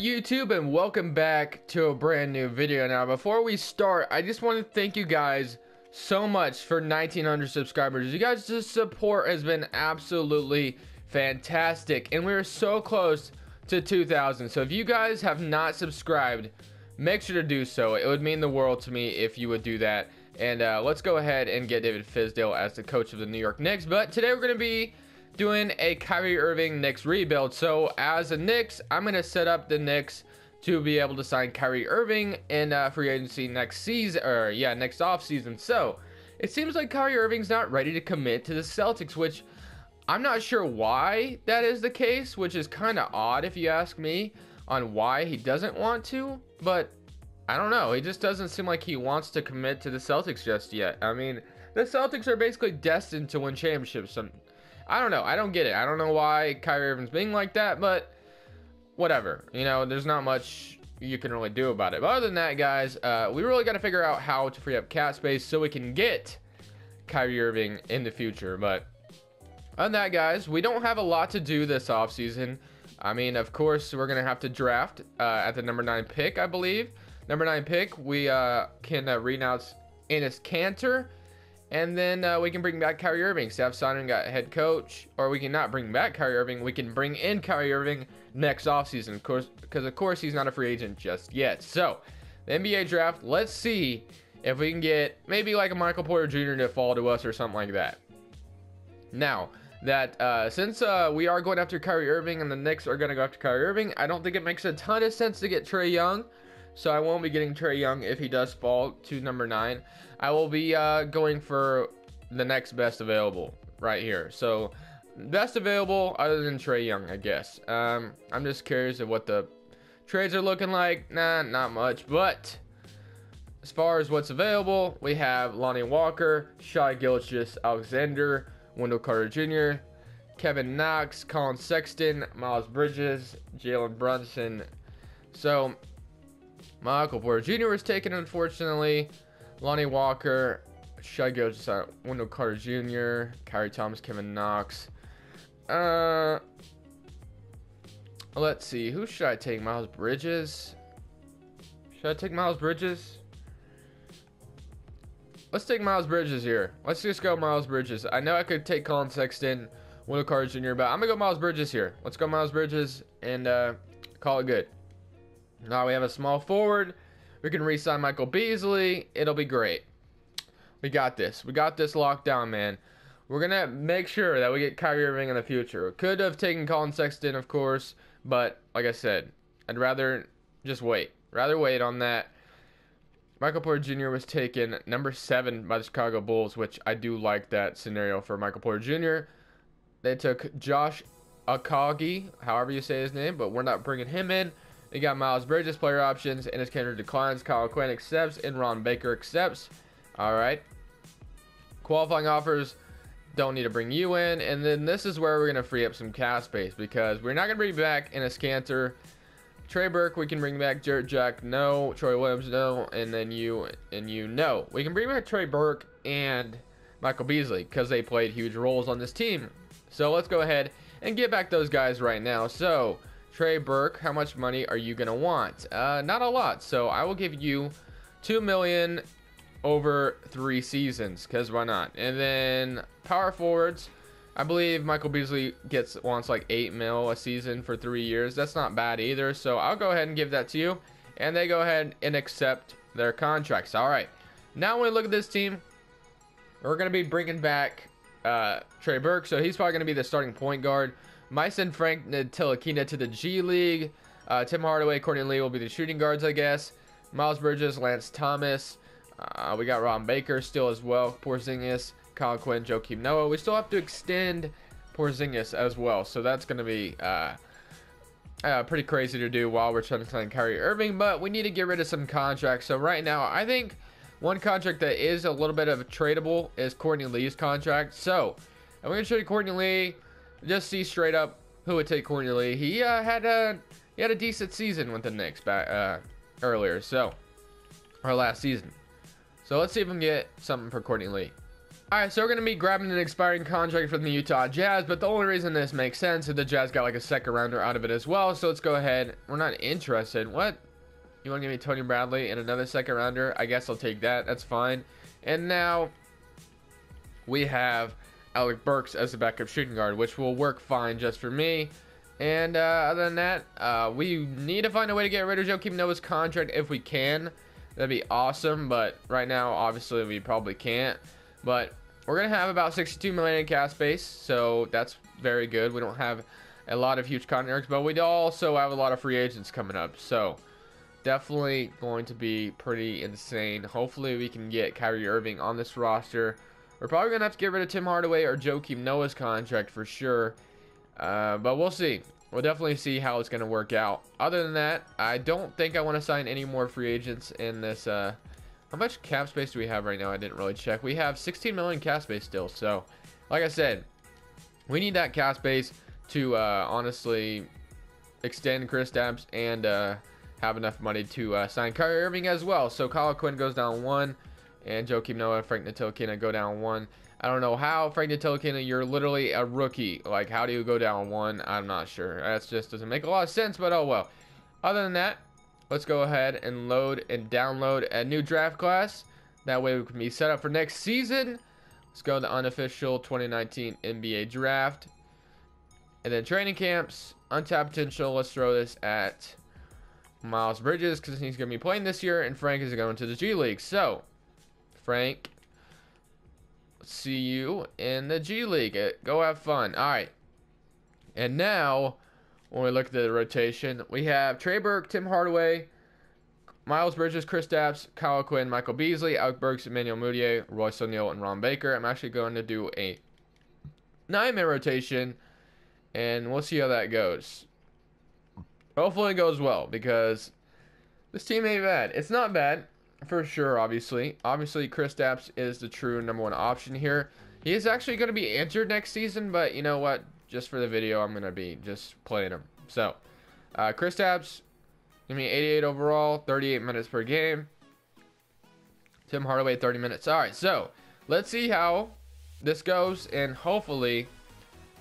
YouTube, and welcome back to a brand new video. Now before we start, I just want to thank you guys so much for 1900 subscribers. You guys' support has been absolutely fantastic, and we're so close to 2000. So if you guys have not subscribed, make sure to do so. It would mean the world to me if you would do that. And let's go ahead and get David Fizdale as the coach of the New York Knicks. But today we're going to be doing a Kyrie Irving Knicks rebuild. So as a Knicks, I'm going to set up the Knicks to be able to sign Kyrie Irving in free agency next season, or next offseason. So it seems like Kyrie Irving's not ready to commit to the Celtics, which I'm not sure why that is the case, which is kind of odd if you ask me on why he doesn't want to, but I don't know. He just doesn't seem like he wants to commit to the Celtics just yet. I mean, the Celtics are basically destined to win championships. I don't know. I don't get it. I don't know why Kyrie Irving's being like that, but whatever. You know, there's not much you can really do about it. But other than that, guys, we really got to figure out how to free up cap space so we can get Kyrie Irving in the future. But other than that, guys, we don't have a lot to do this offseason. I mean, of course, we're going to have to draft at the number 9 pick, I believe. Number 9 pick, we can renounce Enes Kanter. And then we can bring back Kyrie Irving. Staff signing got head coach. Or we can not bring back Kyrie Irving. We can bring in Kyrie Irving next offseason. Of course, because of course he's not a free agent just yet. So, the NBA draft, let's see if we can get maybe like a Michael Porter Jr. to fall to us or something like that. Now, that since we are going after Kyrie Irving and the Knicks are going to go after Kyrie Irving, I don't think it makes a ton of sense to get Trae Young. So I won't be getting Trae Young if he does fall to number 9. I will be going for the next best available right here. So best available other than Trae Young, I guess. I'm just curious of what the trades are looking like. Nah, not much. But as far as what's available, we have Lonnie Walker, Shai Gilgeous-Alexander, Wendell Carter Jr., Kevin Knox, Colin Sexton, Miles Bridges, Jalen Brunson. So Michael Porter Jr. was taken, unfortunately. Lonnie Walker, Shai Gilgeous, Wendell Carter Jr., Kyrie Thomas, Kevin Knox. Let's see. Who should I take? Miles Bridges? Should I take Miles Bridges? Let's take Miles Bridges here. Let's just go Miles Bridges. I know I could take Colin Sexton, Wendell Carter Jr., but I'm going to go Miles Bridges here. Let's go Miles Bridges and call it good. Now we have a small forward. We can re-sign Michael Beasley. It'll be great. We got this. We got this locked down, man. We're going to make sure that we get Kyrie Irving in the future. Could have taken Colin Sexton, of course. But, like I said, I'd rather just wait. Rather wait on that. Michael Porter Jr. was taken number 7 by the Chicago Bulls, which I do like that scenario for Michael Porter Jr. They took Josh Okogie, however you say his name, but we're not bringing him in. They got Miles Bridges, player options, Enes Kanter declines, Kyle Quinn accepts, and Ron Baker accepts. All right. Qualifying offers, don't need to bring you in. And then this is where we're going to free up some cap space because we're not going to bring back Enes Kanter. Trey Burke, we can bring back Jarrett Jack, no. Troy Williams, no. And then you no. We can bring back Trey Burke and Michael Beasley because they played huge roles on this team. So let's go ahead and get back those guys right now. So Trey Burke, how much money are you gonna want? Not a lot, so I will give you $2 million over 3 seasons, because why not? And then power forwards, I believe Michael Beasley wants like $8 million a season for 3 years. That's not bad either, so I'll go ahead and give that to you, and they go ahead and accept their contracts. All right, now when we look at this team, we're gonna be bringing back Trey Burke, so he's probably gonna be the starting point guard. Myson Frank Ntilikina to the G League. Tim Hardaway, Courtney Lee will be the shooting guards, I guess. Miles Bridges, Lance Thomas. We got Ron Baker still as well. Porzingis, Kyle Quinn, Joakim Noah. We still have to extend Porzingis as well. So that's going to be pretty crazy to do while we're trying to sign Kyrie Irving. But we need to get rid of some contracts. So right now, I think one contract that is a little bit of a tradable is Courtney Lee's contract. So I'm going to trade Courtney Lee. Just see straight up who would take Courtney Lee. He had a decent season with the Knicks back earlier, so or last season. So let's see if we can get something for Courtney Lee. Alright, so we're going to be grabbing an expiring contract from the Utah Jazz, but the only reason this makes sense is the Jazz got like a second rounder out of it as well, so let's go ahead. We're not interested. What? You want to give me Tony Bradley and another second rounder? I guess I'll take that. That's fine. And now we have Alec Burks as the backup shooting guard, which will work fine just for me. And other than that, we need to find a way to get rid of Joakim Noah's contract if we can. That'd be awesome, but right now, obviously, we probably can't. But we're going to have about 62 million in cap space, so that's very good. We don't have a lot of huge contracts, but we also have a lot of free agents coming up, so definitely going to be pretty insane. Hopefully, we can get Kyrie Irving on this roster. We're probably going to have to get rid of Tim Hardaway or Joakim Noah's contract for sure, but we'll see. We'll definitely see how it's going to work out. Other than that, I don't think I want to sign any more free agents in this. How much cap space do we have right now? I didn't really check. We have 16 million cap space still. So, like I said, we need that cap space to honestly extend Kristaps and have enough money to sign Kyrie Irving as well. So, Kyle Quinn goes down 1, and Joakim Noah, Frank Ntilikina go down 1. I don't know how, Frank Ntilikina, you're literally a rookie. Like, how do you go down 1? I'm not sure. That just doesn't make a lot of sense, but oh well. Other than that, let's go ahead and load and download a new draft class. That way we can be set up for next season. Let's go to the unofficial 2019 NBA draft. And then training camps, untapped potential. Let's throw this at Miles Bridges because he's going to be playing this year. And Frank is going to the G League. So, Frank, see you in the G League. Go have fun. All right. And now, when we look at the rotation, we have Trey Burke, Tim Hardaway, Miles Bridges, Kristaps, Kyle Quinn, Michael Beasley, Alec Burks, Emmanuel Mudiay, Royce O'Neal, and Ron Baker. I'm actually going to do a 9-man rotation, and we'll see how that goes. Hopefully it goes well, because this team ain't bad. It's not bad, for sure, obviously. Obviously, Kristaps is the true #1 option here. He is actually going to be injured next season, but you know what? Just for the video, I'm going to be just playing him. So, Kristaps, give me 88 overall, 38 minutes per game. Tim Hardaway, 30 minutes. All right, so let's see how this goes, and hopefully,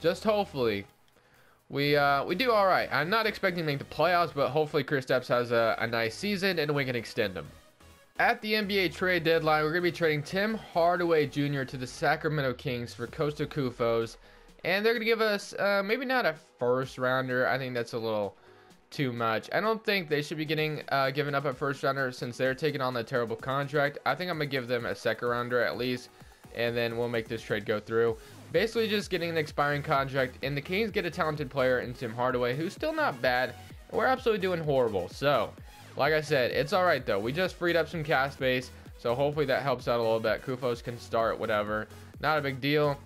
just hopefully, we do all right. I'm not expecting to make the playoffs, but hopefully Kristaps has a nice season, and we can extend him. At the NBA trade deadline, we're going to be trading Tim Hardaway Jr. to the Sacramento Kings for Kosta Koufos. And they're going to give us maybe not a first rounder. I think that's a little too much. I don't think they should be getting given up a first rounder since they're taking on the terrible contract. I think I'm going to give them a second rounder at least. And then we'll make this trade go through. Basically just getting an expiring contract. And the Kings get a talented player in Tim Hardaway, who's still not bad. We're absolutely doing horrible. So, like I said, it's alright though. We just freed up some cap space. So hopefully that helps out a little bit. Koufos can start, whatever. Not a big deal.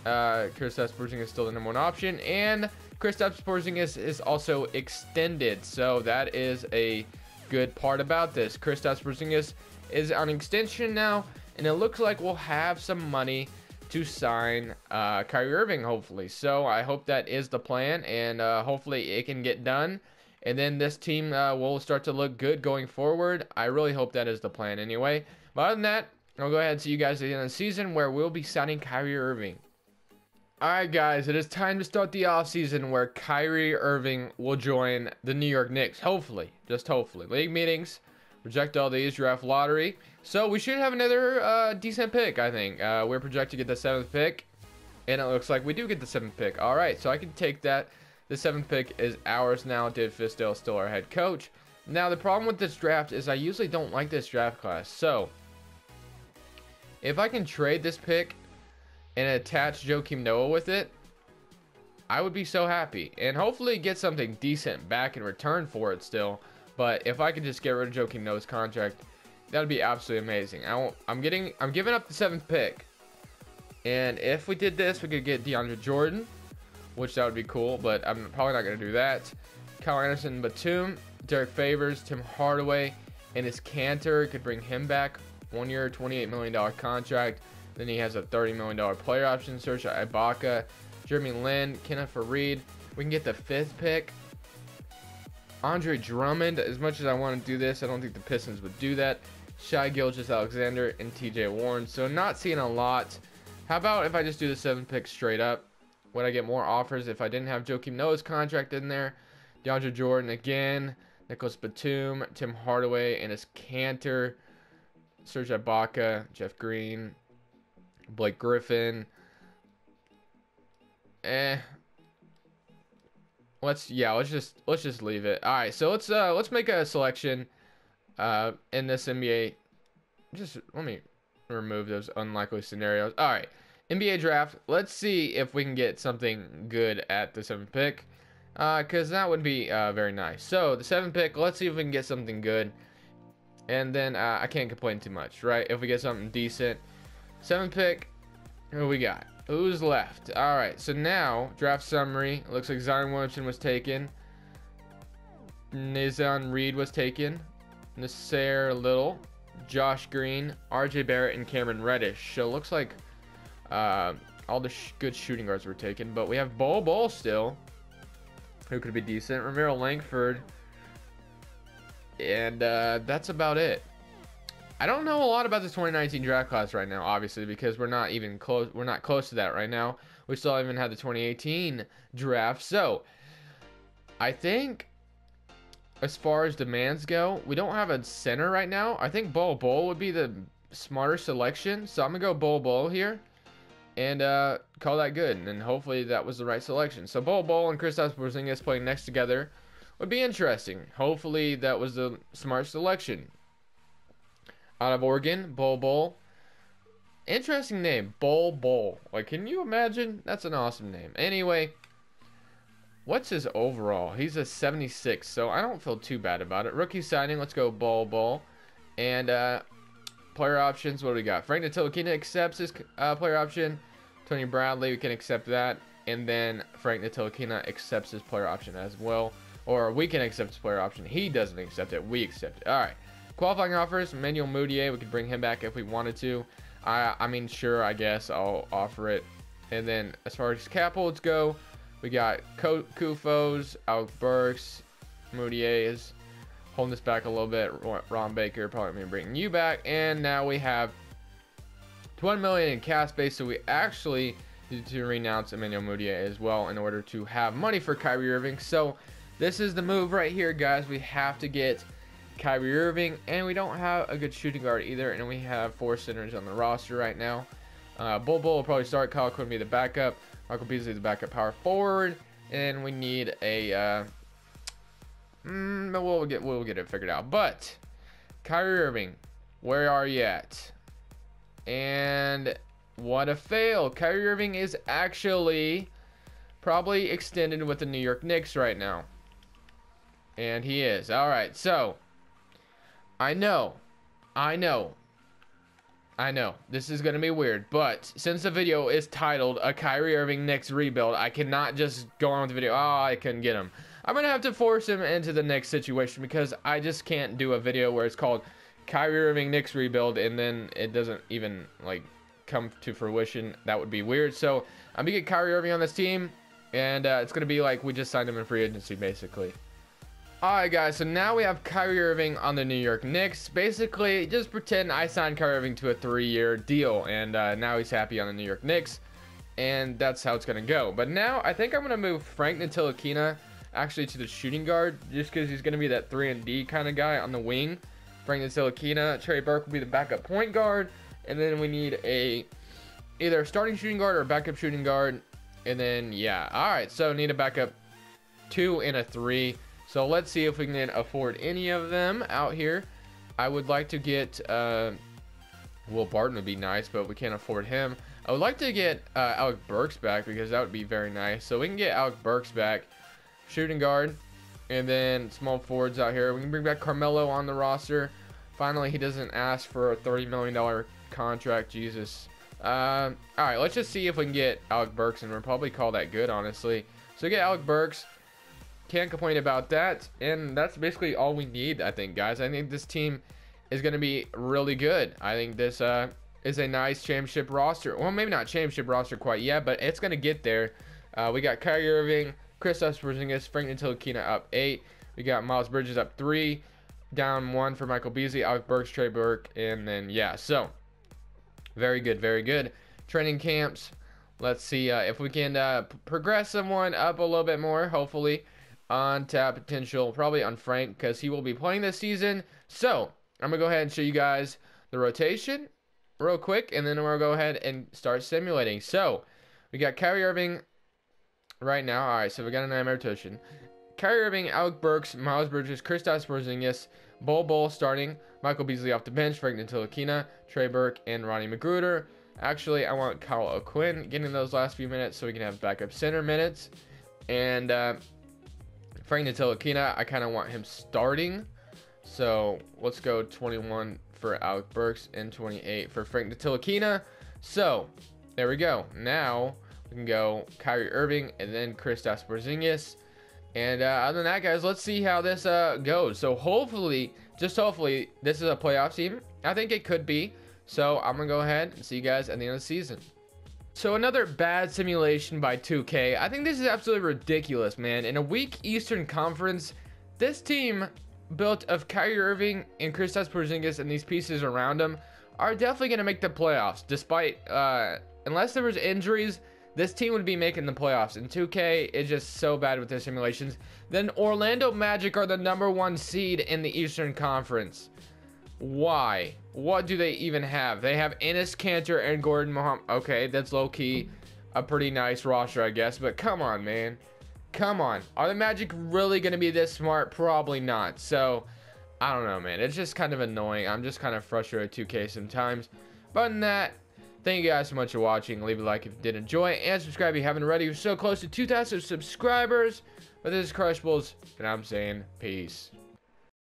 Kristaps Porzingis is still the #1 option, and Kristaps Porzingis is also extended, so that is a good part about this. Kristaps Porzingis is on extension now, and it looks like we'll have some money to sign Kyrie Irving, hopefully. So I hope that is the plan, and hopefully it can get done, and then this team will start to look good going forward. I really hope that is the plan anyway. But other than that, I'll go ahead and see you guys at the end of the season where we'll be signing Kyrie Irving. Alright guys, it is time to start the offseason where Kyrie Irving will join the New York Knicks. Hopefully. Just hopefully. League meetings. Reject all these. Draft lottery. So we should have another decent pick, I think. We're projected to get the 7th pick. And it looks like we do get the 7th pick. Alright, so I can take that. The 7th pick is ours now. Dave Fizdale is still our head coach. Now the problem with this draft is I usually don't like this draft class. So, if I can trade this pick and attach Joakim Noah with it, I would be so happy. And hopefully get something decent back in return for it still. But if I could just get rid of Joakim Noah's contract, that would be absolutely amazing. I'm giving up the 7th pick. And if we did this, we could get DeAndre Jordan, which that would be cool, but I'm probably not going to do that. Kyle Anderson, Batum, Derek Favors, Tim Hardaway, and his Cantor could bring him back. 1 year, $28 million contract. Then he has a $30 million player option. Serge Ibaka, Jeremy Lin, Kenneth Faried. We can get the 5th pick. Andre Drummond. As much as I want to do this, I don't think the Pistons would do that. Shai Gilgeous-Alexander and TJ Warren. So not seeing a lot How about if I just do the 7th pick straight up? Would I get more offers if I didn't have Joakim Noah's contract in there? DeAndre Jordan again, Nicholas Batum, Tim Hardaway, and his Cantor, Serge Ibaka, Jeff Green, Blake Griffin. Let's just leave it. All right, so let's make a selection in this NBA. Just let me remove those unlikely scenarios. All right, NBA draft. Let's see if we can get something good at the 7th pick, because that would be very nice. So the 7th pick. Let's see if we can get something good, and then I can't complain too much, right? If we get something decent. 7th pick. Who we got? Who's left? All right, so now draft summary. It looks like Zion Williamson was taken. Nizan Reed was taken. Nasir Little, Josh Green, RJ Barrett, and Cameron Reddish. So it looks like all the good shooting guards were taken, but we have Bol still, who could be decent. Romero Langford, and that's about it. I don't know a lot about the 2019 draft class right now, obviously, because we're not even close. We're not close to that right now. We still haven't had the 2018 draft. So I think as far as demands go, we don't have a center right now. I think Bol would be the smarter selection. So I'm going to go Bol here and call that good. And hopefully that was the right selection. So Bol and Kristaps Porzingis playing next together would be interesting. Hopefully that was the smart selection. Out of Oregon, Bol. Interesting name, Bol. Like, can you imagine? That's an awesome name. Anyway, what's his overall? He's a 76, so I don't feel too bad about it. Rookie signing, let's go Bol. And player options, what do we got? Frank Ntilikina accepts his player option. Tony Bradley, we can accept that. And then Frank Ntilikina accepts his player option as well. Or we can accept his player option. He doesn't accept it. We accept it. All right. Qualifying offers, Emmanuel Mudiay, we could bring him back if we wanted to. I mean, sure, I guess I'll offer it. And then as far as cap holds go, we got Kufos, Alec Burks, Mudiay is holding this back a little bit. Ron Baker probably going to bring you back. And now we have $20 million in cap space, so we actually need to renounce Emmanuel Mudiay as well in order to have money for Kyrie Irving. So this is the move right here, guys. We have to get Kyrie Irving, and we don't have a good shooting guard either, and we have 4 centers on the roster right now. Bol will probably start. Kyle could be the backup. Michael Beasley the backup power forward, and we need a we'll get it figured out. But Kyrie Irving, where are you at? And what a fail. Kyrie Irving is actually probably extended with the New York Knicks right now, and he is. All right, so I know, this is going to be weird, but since the video is titled A Kyrie Irving Knicks Rebuild, I cannot just go on with the video, oh, I couldn't get him. I'm going to have to force him into the Knicks situation because I just can't do a video where it's called Kyrie Irving Knicks Rebuild and then it doesn't even, like, come to fruition. That would be weird. So I'm going to get Kyrie Irving on this team, and it's going to be like we just signed him in free agency, basically. Alright guys, so now we have Kyrie Irving on the New York Knicks. Basically, just pretend I signed Kyrie Irving to a 3-year deal, and now he's happy on the New York Knicks, and that's how it's going to go. But now, I think I'm going to move Frank Ntilikina actually to the shooting guard, just because he's going to be that 3-and-D kind of guy on the wing. Frank Ntilikina, Trey Burke will be the backup point guard, and then we need either a starting shooting guard or a backup shooting guard, and then, yeah. Alright, so need a backup 2 and a 3. So let's see if we can afford any of them out here. I would like to get Will Barton would be nice, but we can't afford him. I would like to get Alec Burks back because that would be very nice. So we can get Alec Burks back, shooting guard, and then small forwards out here. We can bring back Carmelo on the roster. Finally, he doesn't ask for a $30 million contract. Jesus. All right, let's just see if we can get Alec Burks, and we'll probably call that good, honestly. So get Alec Burks. Can't complain about that, and that's basically all we need, I think, guys. I think this team is going to be really good. I think this is a nice championship roster. Well, maybe not championship roster quite yet, but it's going to get there. We got Kyrie Irving, Kristaps Porzingis, Frank Ntilikina up 8. We got Miles Bridges up 3, down 1 for Michael Beasley, Alec Burks, Trey Burke, and then, yeah, so very good, very good. training camps. Let's see if we can progress someone up a little bit more, hopefully, on tap potential, probably on Frank, because he will be playing this season. So, I'm going to go ahead and show you guys the rotation real quick, and then we'll go ahead and start simulating. So, we got Kyrie Irving right now. All right, so we got a 9-man rotation. Kyrie Irving, Alec Burks, Miles Bridges, Kristaps Porzingis, Bol starting, Michael Beasley off the bench, Frank Ntilikina, Trey Burke, and Ronnie McGruder. Actually, I want Kyle O'Quinn getting those last few minutes so we can have backup center minutes. And Frank Ntilikina, I kind of want him starting. So let's go 21 for Alec Burks and 28 for Frank Ntilikina. So there we go. Now we can go Kyrie Irving and then Kristaps Porzingis. And other than that, guys, let's see how this goes. So hopefully, just hopefully, this is a playoff team. I think it could be. So I'm going to go ahead and see you guys at the end of the season. So another bad simulation by 2K. I think this is absolutely ridiculous, man. In a weak Eastern Conference, this team built of Kyrie Irving and Kristaps Porzingis and these pieces around him are definitely going to make the playoffs. Despite, unless there was injuries, this team would be making the playoffs. And 2K is just so bad with their simulations. Then Orlando Magic are the #1 seed in the Eastern Conference. Why? What do they even have? They have Enes Kanter and Gordon Muhammad. Okay, that's low-key a pretty nice roster, I guess. But come on, man. Come on. Are the Magic really going to be this smart? Probably not. So, I don't know, man. It's just kind of annoying. I'm just kind of frustrated with 2K sometimes. But other than that, thank you guys so much for watching. Leave a like if you did enjoy. And subscribe if you haven't already. We're so close to 2,000 subscribers. But this is Crushables, and I'm saying peace.